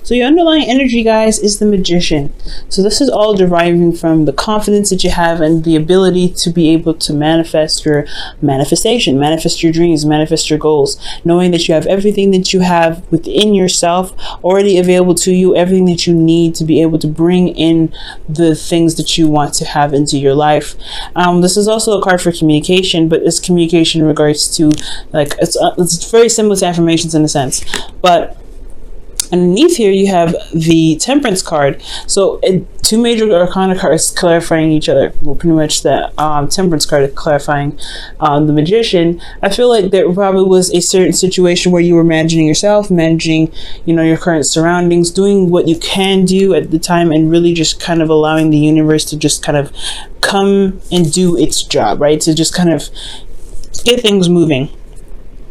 So your underlying energy, guys, is the Magician. So this is all deriving from the confidence that you have and the ability to be able to manifest your manifestation, manifest your dreams, manifest your goals, knowing that you have everything that you have within yourself already available to you, everything that you need to be able to bring in the things that you want to have into your life. This is also a card for communication, but it's communication in regards to, like, it's very similar to affirmations in a sense, but underneath here you have the Temperance card. So two major arcana cards clarifying each other. Well, pretty much the Temperance card is clarifying the Magician. I feel like there probably was a certain situation where you were managing yourself, managing, you know, your current surroundings, doing what you can do at the time, and really just kind of allowing the universe to just kind of come and do its job, right? To just kind of get things moving.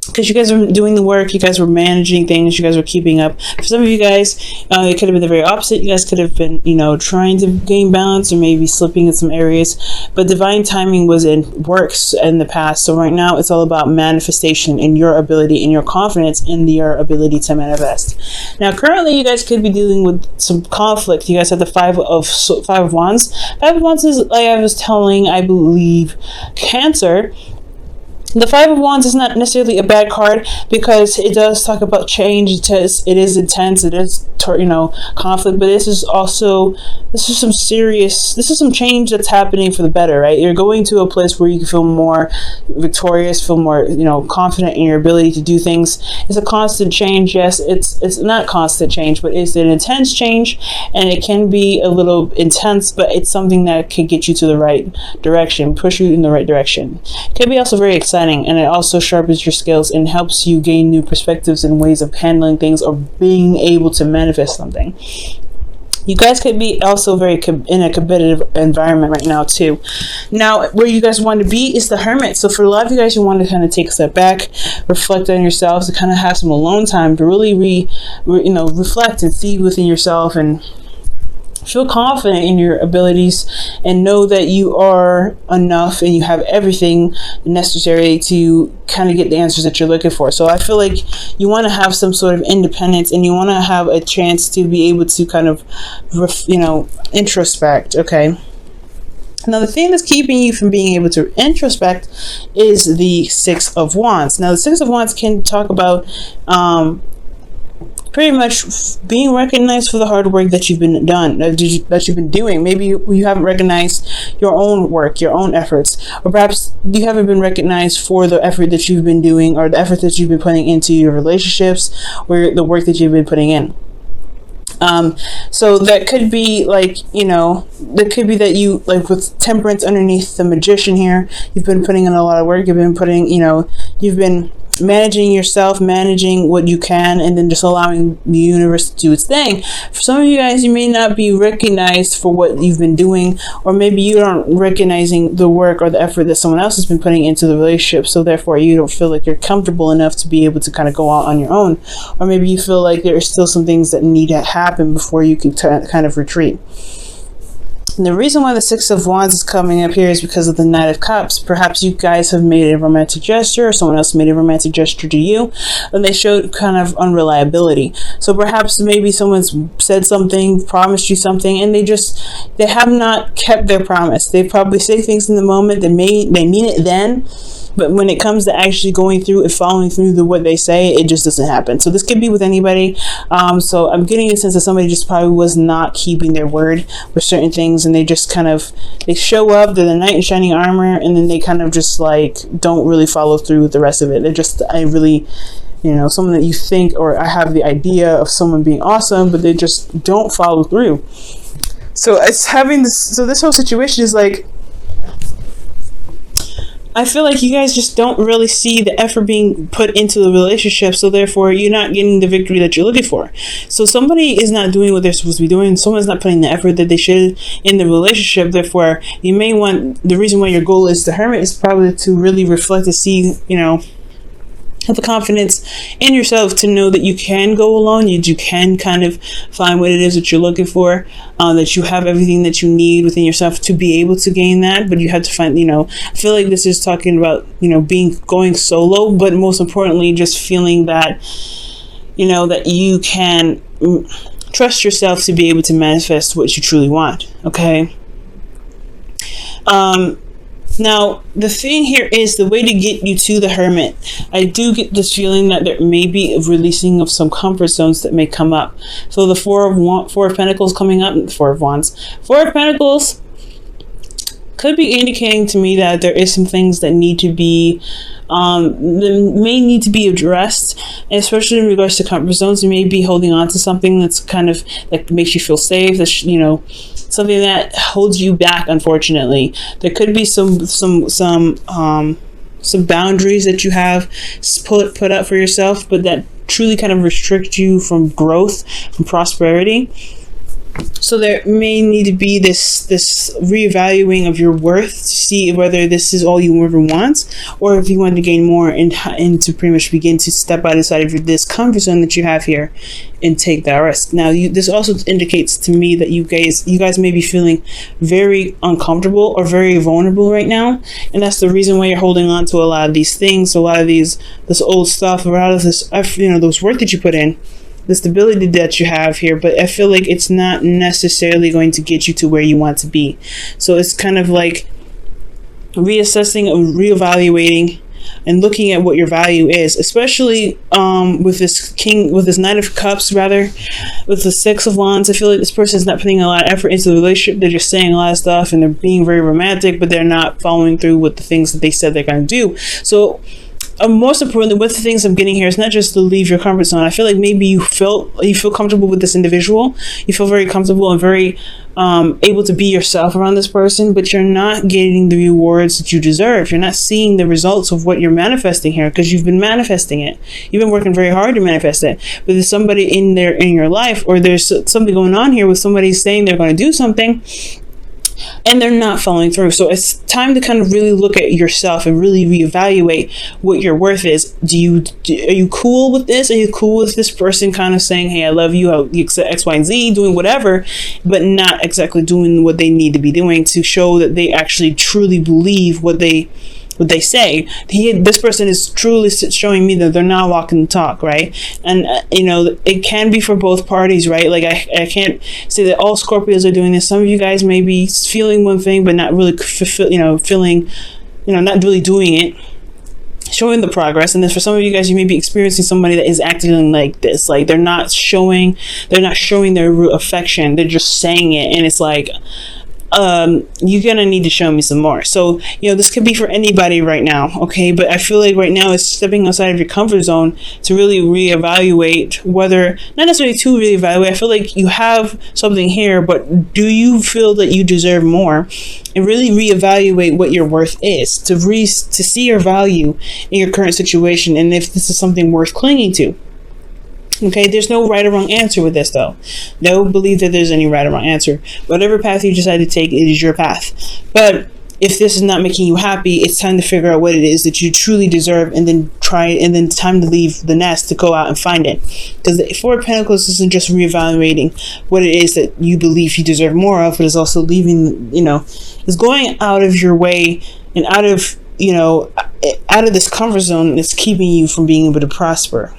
Because you guys were doing the work, you guys were managing things, you guys were keeping up. For some of you guys, it could have been the very opposite. You guys could have been, you know, trying to gain balance or maybe slipping in some areas. But divine timing was in works in the past. So right now, it's all about manifestation and your ability and your confidence in your ability to manifest. Now, currently, you guys could be dealing with some conflict. You guys have the Five of Wands. Five of Wands is, like I was telling, I believe, Cancer. The Five of Wands is not necessarily a bad card because it does talk about change. It is intense. It is, you know, conflict. But this is some change that's happening for the better, right? You're going to a place where you can feel more victorious, feel more, you know, confident in your ability to do things. It's a constant change. Yes, it's not constant change, but it's an intense change, and it can be a little intense, but it's something that can get you to the right direction, push you in the right direction. It can be also very exciting. And it also sharpens your skills and helps you gain new perspectives and ways of handling things or being able to manifest something. You guys could be also very in a competitive environment right now too. Now, where you guys want to be is the Hermit. So for a lot of you guys, you want to kind of take a step back, reflect on yourselves, to kind of have some alone time to really reflect and see within yourself and feel confident in your abilities and know that you are enough and you have everything necessary to kind of get the answers that you're looking for. So I feel like you want to have some sort of independence and you want to have a chance to be able to kind of, introspect. Okay. Now, the thing that's keeping you from being able to introspect is the Six of Wands. Now, the Six of Wands can talk about, pretty much being recognized for the hard work that you've been doing. Maybe you haven't recognized your own work, your own efforts, or perhaps you haven't been recognized for the effort that you've been doing or the effort that you've been putting into your relationships or the work that you've been putting in. So that could be like, that could be that you, like with Temperance underneath the Magician here, you've been putting in a lot of work, you've been managing yourself, managing what you can, and then just allowing the universe to do its thing. For some of you guys, you may not be recognized for what you've been doing, or maybe you aren't recognizing the work or the effort that someone else has been putting into the relationship, so therefore you don't feel like you're comfortable enough to be able to kind of go out on your own. Or maybe you feel like there are still some things that need to happen before you can kind of retreat. And the reason why the Six of Wands is coming up here is because of the Knight of Cups. Perhaps you guys have made a romantic gesture, or someone else made a romantic gesture to you, and they showed kind of unreliability. So perhaps maybe someone's said something, promised you something, and they have not kept their promise. They probably say things in the moment, they mean it then, but when it comes to actually going through and following through what they say, it just doesn't happen. So this could be with anybody. So I'm getting a sense that somebody just probably was not keeping their word with certain things, and they just they show up, they're the knight in shining armor, and then they kind of just like don't really follow through with the rest of it. They're just, someone that you think, or I have the idea of someone being awesome, but they just don't follow through. So it's having this, so this whole situation is like, I feel like you guys just don't really see the effort being put into the relationship, so therefore you're not getting the victory that you're looking for. So somebody is not doing what they're supposed to be doing. Someone's not putting the effort that they should in the relationship. Therefore, you may want, the reason why your goal is the Hermit is probably to really reflect and see, have the confidence in yourself to know that you can go alone, you can kind of find what it is that you're looking for, that you have everything that you need within yourself to be able to gain that. But you have to find, I feel like this is talking about, going solo, but most importantly, just feeling that, that you can trust yourself to be able to manifest what you truly want. Okay. Now, the thing here is the way to get you to the Hermit. I do get this feeling that there may be a releasing of some comfort zones that may come up. So the Four of Pentacles coming up, and the Four of Wands. Four of Pentacles could be indicating to me that there is some things that need to be that may need to be addressed, especially in regards to comfort zones. You may be holding on to something that's kind of like makes you feel safe, that's, you know, something that holds you back. Unfortunately, there could be some boundaries that you have put up for yourself, but that truly kind of restrict you from growth, from prosperity. So there may need to be this reevaluating of your worth to see whether this is all you ever want, or if you want to gain more and to pretty much begin to step outside of this comfort zone that you have here and take that risk. Now, this also indicates to me that you guys may be feeling very uncomfortable or very vulnerable right now, and that's the reason why you're holding on to a lot of these things, a lot of this old stuff, a lot of this, you know, those work that you put in, the stability that you have here. But I feel like it's not necessarily going to get you to where you want to be. So it's kind of like reassessing and reevaluating and looking at what your value is, especially with this Knight of Cups, rather, with the Six of Wands. I feel like this person is not putting a lot of effort into the relationship. They're just saying a lot of stuff and they're being very romantic, but they're not following through with the things that they said they're going to do. So most importantly, with the things I'm getting here, it's not just to leave your comfort zone. I feel like maybe you feel comfortable with this individual. You feel very comfortable and very able to be yourself around this person, but you're not getting the rewards that you deserve. You're not seeing the results of what you're manifesting here, because you've been manifesting it. You've been working very hard to manifest it. But there's somebody in your life, or there's something going on here with somebody saying they're going to do something, and they're not following through. So it's time to kind of really look at yourself and really reevaluate what your worth is. Are you cool with this? Are you cool with this person kind of saying, hey, I love you, X, Y, and Z, doing whatever, but not exactly doing what they need to be doing to show that they actually truly believe what they say. This person is truly showing me that they're not walking the talk, right? And you know, it can be for both parties, right? Like I can't say that all Scorpios are doing this. Some of you guys may be feeling one thing but not really not really doing it, showing the progress. And then for some of you guys, you may be experiencing somebody that is acting like this, like they're not showing their real affection, they're just saying it, and it's like, you're gonna need to show me some more. So, you know, this could be for anybody right now, okay? But I feel like right now it's stepping outside of your comfort zone to really reevaluate whether, not necessarily to reevaluate, I feel like you have something here, but do you feel that you deserve more? And really reevaluate what your worth is, to see your value in your current situation, and if this is something worth clinging to. Okay, there's no right or wrong answer with this, though. Don't believe that there's any right or wrong answer. Whatever path you decide to take, it is your path. But if this is not making you happy, it's time to figure out what it is that you truly deserve, and then it's time to leave the nest to go out and find it. Because the Four of Pentacles isn't just reevaluating what it is that you believe you deserve more of, but it's also leaving, it's going out of your way and out of this comfort zone that's keeping you from being able to prosper.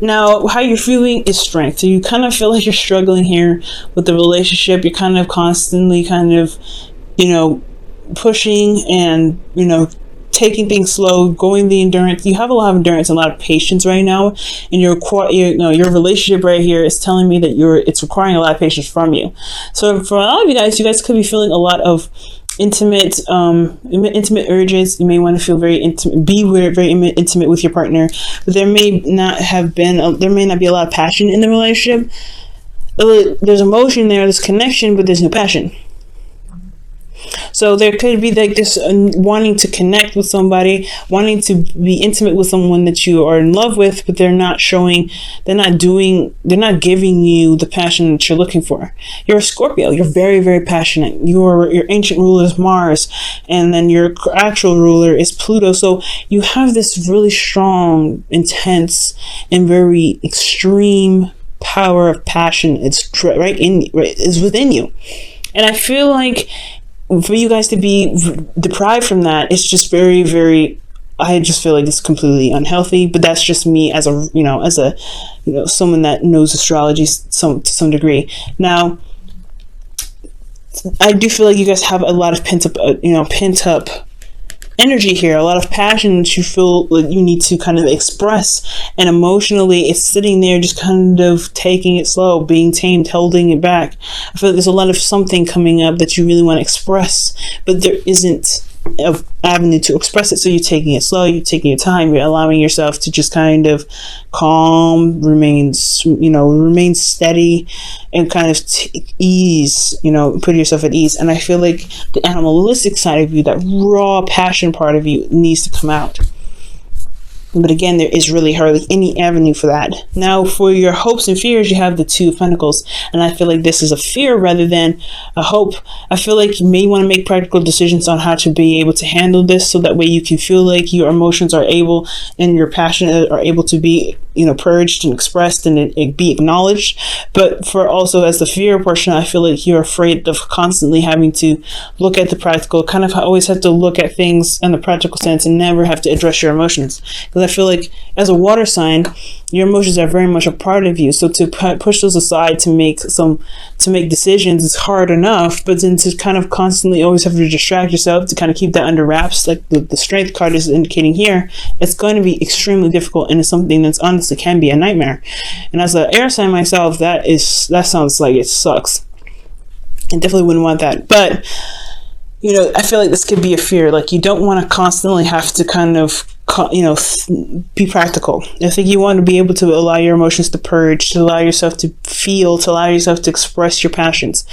Now, how you're feeling is strength. So you kind of feel like you're struggling here with the relationship. You're kind of constantly pushing and, taking things slow, going the endurance. You have a lot of endurance and a lot of patience right now. And your relationship right here is telling me that it's requiring a lot of patience from you. So for a lot of you guys could be feeling a lot of intimate urges. You may want to feel very intimate, very intimate with your partner, but there may not be a lot of passion in the relationship. There's emotion there, there's connection, but there's no passion. So there could be like this wanting to connect with somebody, wanting to be intimate with someone that you are in love with, but they're not giving you the passion that you're looking for. You're a Scorpio. You're very, very passionate. Your ancient ruler is Mars, and then your actual ruler is Pluto. So you have this really strong, intense, and very extreme power of passion. It's it's within you, and I feel like for you guys to be deprived from that, it's just very, very I just feel like it's completely unhealthy, but that's just me as a, someone that knows astrology to some degree. Now, I do feel like you guys have a lot of pent up energy here, a lot of passion that you feel like you need to kind of express, and emotionally it's sitting there just kind of taking it slow, being tamed, holding it back. I feel like there's a lot of something coming up that you really want to express, but there isn't an avenue to express it, so you're taking it slow, you're taking your time, you're allowing yourself to just kind of calm, remain steady, and kind of ease, put yourself at ease. And I feel like the animalistic side of you, that raw passion part of you, needs to come out. But again, there is really hardly any avenue for that. Now, for your hopes and fears, you have the Two of Pentacles. And I feel like this is a fear rather than a hope. I feel like you may want to make practical decisions on how to be able to handle this, so that way you can feel like your emotions are able and your passion are able to be, purged and expressed and it be acknowledged. But for also as the fear portion, I feel like you're afraid of constantly having to look at the practical, kind of always have to look at things in the practical sense and never have to address your emotions. I feel like as a water sign, your emotions are very much a part of you. So to push those aside to make decisions is hard enough, but then to kind of constantly always have to distract yourself to kind of keep that under wraps, like the Strength card is indicating here, it's going to be extremely difficult, and it's something that's honestly can be a nightmare. And as an air sign myself, that sounds like it sucks. I definitely wouldn't want that. But I feel like this could be a fear. Like, you don't want to constantly have to kind of be practical. I think you want to be able to allow your emotions to purge, to allow yourself to feel, to allow yourself to express your passions.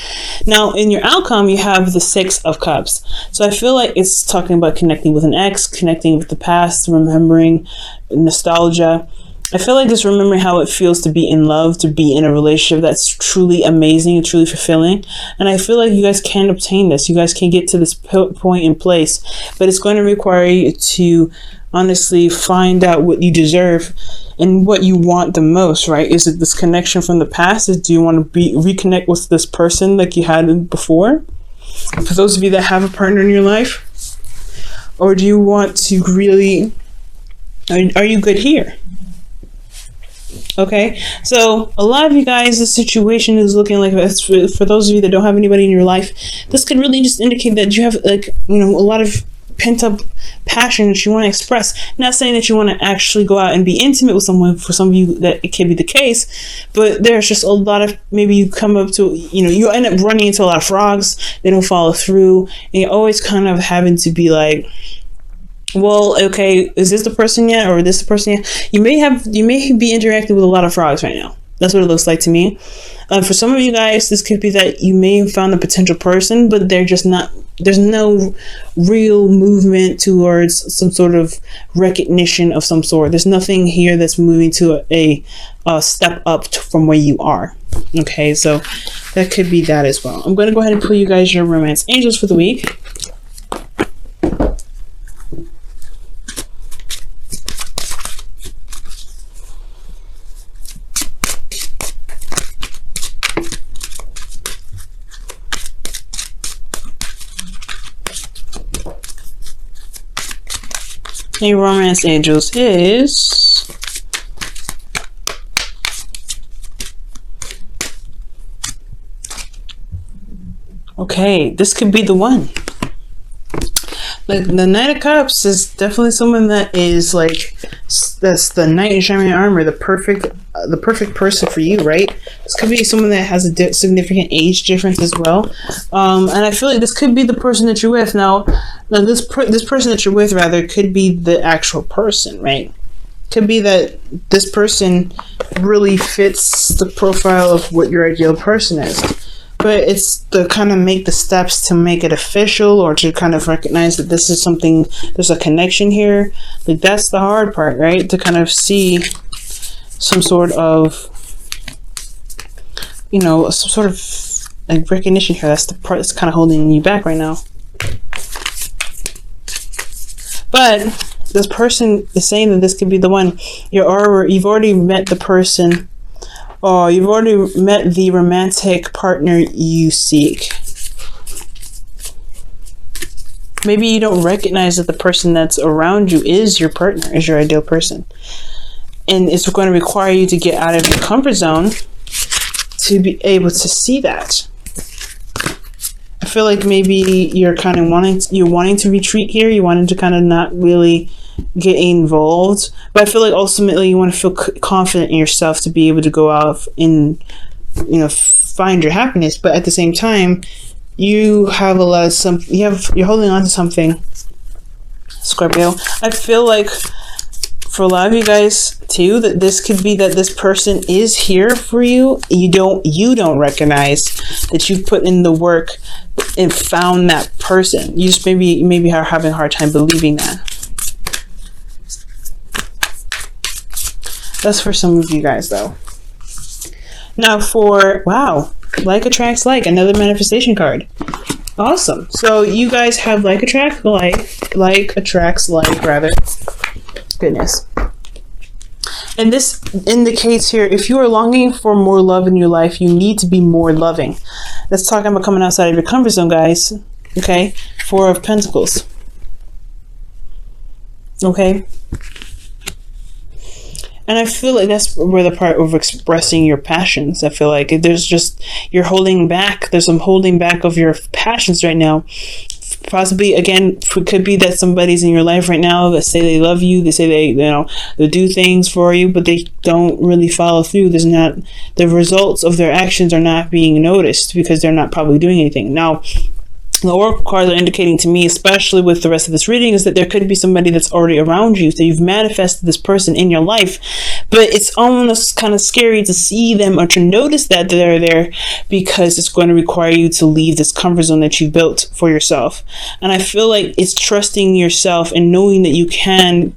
Now, in your outcome, you have the Six of Cups. So I feel like it's talking about connecting with an ex, connecting with the past, remembering nostalgia. I feel like just remembering how it feels to be in love, to be in a relationship that's truly amazing and truly fulfilling. And I feel like you guys can obtain this. You guys can get to this point in place, but it's going to require you to honestly find out what you deserve and what you want the most, right? Is it this connection from the past? Do you want to reconnect with this person like you had before? For those of you that have a partner in your life, or do you want to really, are you good here? Okay, so a lot of you guys, the situation is looking like this. For those of you that don't have anybody in your life, this could really just indicate that you have a lot of pent up passion that you want to express. Not saying that you want to actually go out and be intimate with someone. For some of you that it can be the case, but there's just a lot of, maybe you come up to, you end up running into a lot of frogs. They don't follow through, and you're always kind of having to be like, well, okay, is this the person yet, or is this the person yet? You may be interacting with a lot of frogs right now. That's what it looks like to me. For some of you guys, this could be that you may have found a potential person, but they're just not, there's no real movement towards some sort of recognition of some sort. There's nothing here that's moving to a step up from where you are. Okay, so that could be that as well. I'm going to go ahead and pull you guys your romance angels for the week. A romance angels is okay. This could be the one. Like, the Knight of Cups is definitely someone that is like, that's the knight in shining armor, the perfect person for you, right? This could be someone that has a significant age difference as well, and I feel like this could be the person that you're with. Now this person that you're with, rather, could be the actual person, right? Could be that this person really fits the profile of what your ideal person is. But it's to kind of make the steps to make it official, or to kind of recognize that this is something, there's a connection here. Like, that's the hard part, right? To kind of see some sort of, some sort of like recognition here. That's the part that's kind of holding you back right now. But this person is saying that this could be the one. You've already met the person. Oh, you've already met the romantic partner you seek. Maybe you don't recognize that the person that's around you is your partner, is your ideal person. And it's going to require you to get out of your comfort zone to be able to see that. I feel like maybe you're kind of wanting to retreat here. You wanting to kind of not really get involved. But I feel like ultimately you want to feel confident in yourself to be able to go out and, find your happiness. But at the same time, you have you're holding on to something, Scorpio. I feel like for a lot of you guys too, that this could be that this person is here for you. You don't recognize that you put in the work and found that person. You just maybe are having a hard time believing that. That's for some of you guys though. Now wow, like attracts like, another manifestation card. Awesome. So you guys have like attracts like rather. Goodness. And this indicates here, if you are longing for more love in your life, you need to be more loving. Let's talk about coming outside of your comfort zone, guys. Okay? 4 of Pentacles. Okay? And I feel like that's where the part of expressing your passions. I feel like you're holding back. There's some holding back of your passions right now. Possibly, again, it could be that somebody's in your life right now that say they love you. They say they do things for you, but they don't really follow through. The results of their actions are not being noticed because they're not probably doing anything. Now, the oracle cards are indicating to me, especially with the rest of this reading, is that there could be somebody that's already around you. So you've manifested this person in your life, but it's almost kind of scary to see them or to notice that they're there, because it's going to require you to leave this comfort zone that you built for yourself. And I feel like it's trusting yourself and knowing that you can,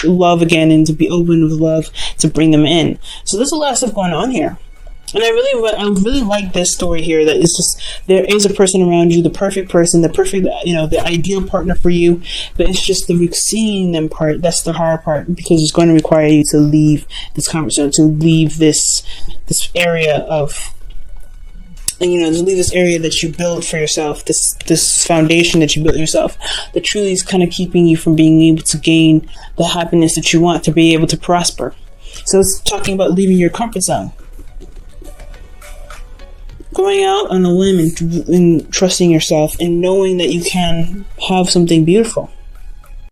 love again, and to be open with love to bring them in. So there's a lot of stuff going on here. And I really like this story here, that it's just, there is a person around you, the perfect person, the ideal partner for you, but it's just the seeing them part, that's the hard part, because it's going to require you to leave this conversation, to leave this area of, to leave this area that you built for yourself, this foundation that you built yourself, that truly is kind of keeping you from being able to gain the happiness that you want to be able to prosper. So it's talking about leaving your comfort zone. Going out on a limb and trusting yourself and knowing that you can have something beautiful.